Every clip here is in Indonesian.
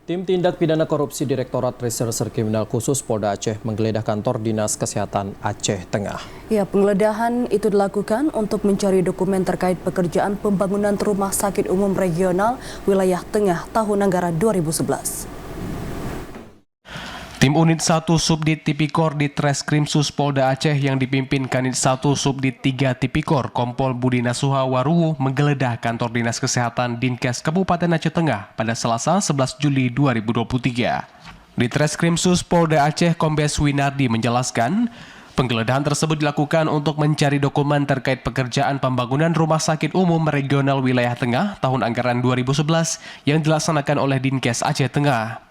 Tim Tindak Pidana Korupsi Direktorat Reserse Kriminal Khusus Polda Aceh menggeledah kantor Dinas Kesehatan Aceh Tengah. Ya, penggeledahan itu dilakukan untuk mencari dokumen terkait pekerjaan pembangunan Rumah Sakit Umum Regional Wilayah Tengah tahun anggaran 2011. Tim Unit 1 Subdit Tipikor di Treskrimsus Polda Aceh yang dipimpin Kanit 1 Subdit 3 Tipikor Kompol Budi Nasuha Waruwu menggeledah kantor Dinas Kesehatan Dinkes Kabupaten Aceh Tengah pada Selasa 11 Juli 2023. Di Treskrimsus Polda Aceh Kombes Winardi menjelaskan, penggeledahan tersebut dilakukan untuk mencari dokumen terkait pekerjaan pembangunan Rumah Sakit Umum Regional Wilayah Tengah tahun anggaran 2011 yang dilaksanakan oleh Dinkes Aceh Tengah.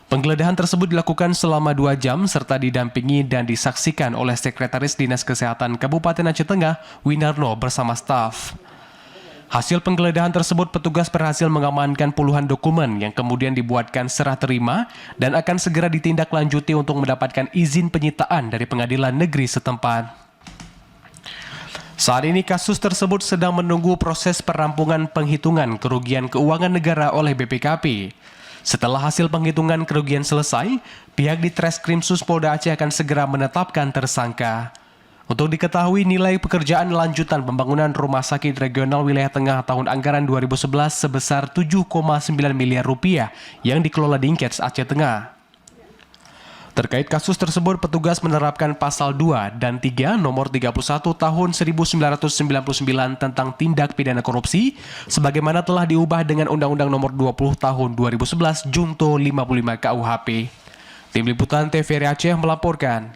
Penggeledahan tersebut dilakukan selama 2 jam serta didampingi dan disaksikan oleh Sekretaris Dinas Kesehatan Kabupaten Aceh Tengah, Winarno bersama staf. Hasil penggeledahan tersebut petugas berhasil mengamankan puluhan dokumen yang kemudian dibuatkan serah terima dan akan segera ditindaklanjuti untuk mendapatkan izin penyitaan dari pengadilan negeri setempat. Saat ini kasus tersebut sedang menunggu proses perampungan penghitungan kerugian keuangan negara oleh BPKP. Setelah hasil penghitungan kerugian selesai, pihak di Treskrimsus Polda Aceh akan segera menetapkan tersangka. Untuk diketahui nilai pekerjaan lanjutan pembangunan Rumah Sakit Regional Wilayah Tengah tahun anggaran 2011 sebesar 7,9 miliar rupiah yang dikelola Dinkes Aceh Tengah. Terkait kasus tersebut, petugas menerapkan pasal 2 dan 3 nomor 31 tahun 1999 tentang tindak pidana korupsi, sebagaimana telah diubah dengan Undang-Undang nomor 20 tahun 2011 Junto 55 KUHP. Tim Liputan TVRI Aceh melaporkan.